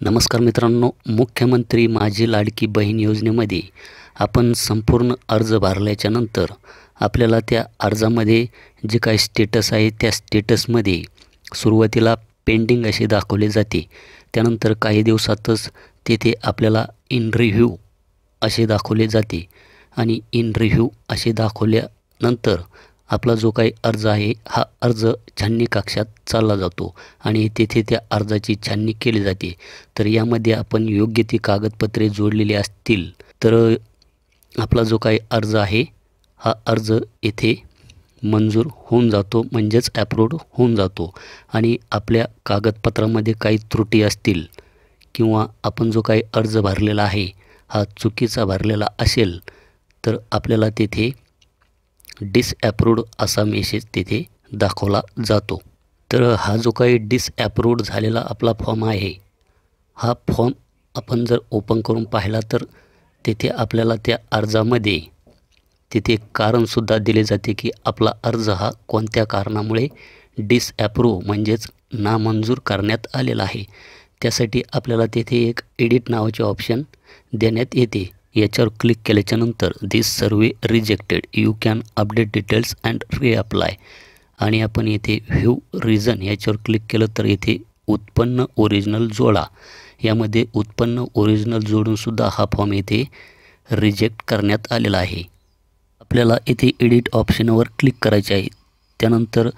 नमस्कार मित्रांनो, मुख्यमंत्री माझी लाडकी बहीण योजनेमध्ये आपण संपूर्ण अर्ज भरल्याच्या नंतर आपल्याला त्या अर्जामध्ये जे काही स्टेटस आहे त्या स्टेटसमध्ये सुरुवातीला पेंडिंग असे दाखवले जाते। त्यानंतर काही दिवसातच तेथे आपल्याला इन रिव्ह्यू असे दाखवले जाते आणि इन रिव्ह्यू असे दाखवल्यानंतर आपला जो काही अर्ज आहे हा अर्ज छाननी कक्षात चालला जातो आणि तेथे त्या अर्जाची छाननी केली जाते। तर यामध्ये आपण योग्य ती कागदपत्रे जोडलेली असतील तर आपला जो काही अर्ज आहे हा अर्ज येथे मंजूर होऊन जातो, म्हणजेच अप्रूव्ड होऊन जातो। आणि आपल्या कागदपत्रामध्ये काही त्रुटी असतील किंवा आपण जो काही अर्ज भरलेला आहे हा चुकीचा भरलेला असेल तर आपल्याला तेथे डिसअप्रूव्ड असा मेसेज तेथे दाखवला जातो। तर हा जो काही डिसअप्रूव्ड झालेला आपला फॉर्म आहे हा फॉर्म आपण जर ओपन करून पाहिला तर तेथे आपल्याला त्या अर्जामध्ये तेथे कारणसुद्धा दिले जाते की आपला अर्ज हा कोणत्या कारणामुळे डिसअप्रूव्ह म्हणजेच नामंजूर करण्यात आलेला आहे। त्यासाठी आपल्याला तेथे एक एडिट नावाचे ऑप्शन देण्यात येते। याच्यावर क्लिक केल्याच्यानंतर this survey rejected, you can update details and reapply आणि आपण येथे व्ह्यू रिझन याच्यावर क्लिक केलं तर येथे उत्पन्न ओरिजिनल जोडा, यामध्ये उत्पन्न ओरिजिनल जोडूनसुद्धा हा फॉर्म येथे रिजेक्ट करण्यात आलेला आहे। आपल्याला येथे एडिट ऑप्शनवर क्लिक करायचे आहे। त्यानंतर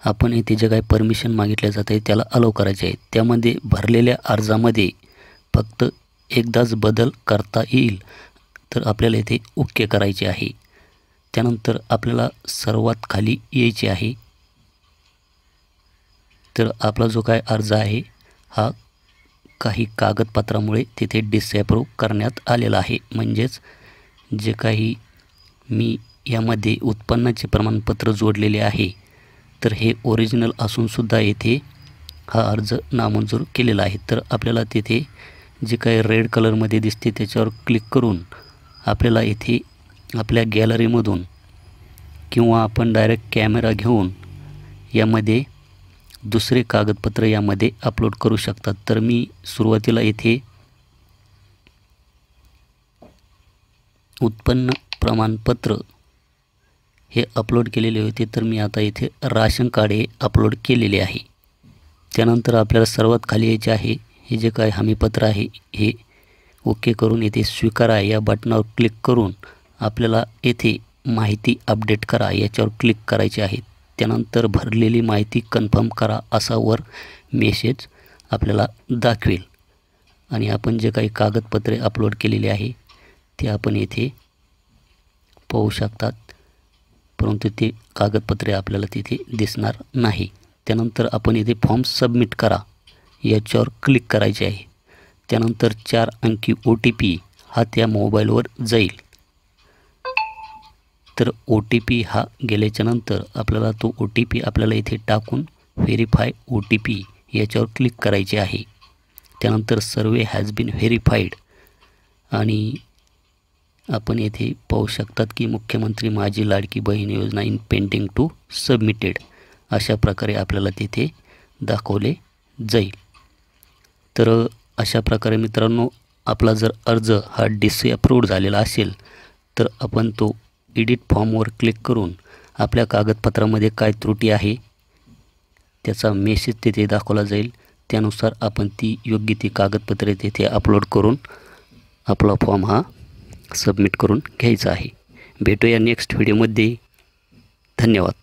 आपण येथे जे काही परमिशन मागितले जात आहे त्याला अलाउ करायचे आहे। त्यामध्ये भरलेल्या अर्जामध्ये फक्त एकदाच बदल करता येईल तर आपल्याला इथे ओके करायचे आहे। त्यानंतर आपल्याला सर्वात खाली यायचे आहे। तर आपला जो काय अर्ज आहे हा काही कागदपत्रामुळे तिथे डिसअप्रूव्ह करण्यात आलेला आहे, म्हणजेच जे काही मी यामध्ये उत्पन्नाचे प्रमाणपत्र जोडलेले आहे तर हे ओरिजिनल असूनसुद्धा येथे हा अर्ज नामंजूर केलेला आहे। तर आपल्याला तिथे जे काही रेड कलरमध्ये दिसते त्याच्यावर क्लिक करून आपल्याला इथे आपल्या गॅलरीमधून किंवा आपण डायरेक्ट कॅमेरा घेऊन यामध्ये दुसरे कागदपत्र यामध्ये अपलोड करू शकतात। तर मी सुरुवातीला इथे उत्पन्न प्रमाणपत्र हे अपलोड केलेले होते, तर मी आता इथे राशन कार्ड हे अपलोड केलेले आहे। त्यानंतर आपल्याला सर्वात खाली यायचे आहे, हे जे काही हमीपत्र आहे हे ओके करून येथे स्वीकारा या बटनावर क्लिक करून आपल्याला येथे माहिती अपडेट करा याच्यावर क्लिक करायचे आहे। त्यानंतर भरलेली माहिती कन्फर्म करा असा वर मेसेज आपल्याला दाखवेल आणि आपण जे काही कागदपत्रे अपलोड केलेले आहे ते आपण येथे पाहू शकतात, परंतु ते कागदपत्रे आपल्याला तिथे दिसणार नाही। त्यानंतर आपण येथे फॉर्म सबमिट करा याच्यावर क्लिक करायचे आहे। त्यानंतर 4 अंकी OTP हा त्या मोबाईलवर जाईल। तर OTP हा गेल्याच्यानंतर आपल्याला तो OTP आपल्याला इथे टाकून व्हेरीफाय OTP याच्यावर क्लिक करायचे आहे। त्यानंतर सर्वे हॅज बीन व्हेरीफाईड आणि आपण येथे पाहू शकतात की मुख्यमंत्री माझी लाडकी बहीण योजना इन पेंडिंग टू सबमिटेड अशा प्रकारे आपल्याला तिथे दाखवले जाईल। तर अशा प्रकारे मित्रांनो आपला जर अर्ज हा डिसअप्रूव्ड झालेला असेल तर आपण तो एडिट फॉर्मवर क्लिक करून आपल्या कागदपत्रामध्ये काय त्रुटी आहे त्याचा मेसेज तिथे दाखवला जाईल। त्यानुसार आपण ती योग्य ती कागदपत्रे तिथे अपलोड करून आपला फॉर्म हा सबमिट करून घ्यायचा आहे। भेटूया नेक्स्ट व्हिडिओमध्ये। धन्यवाद।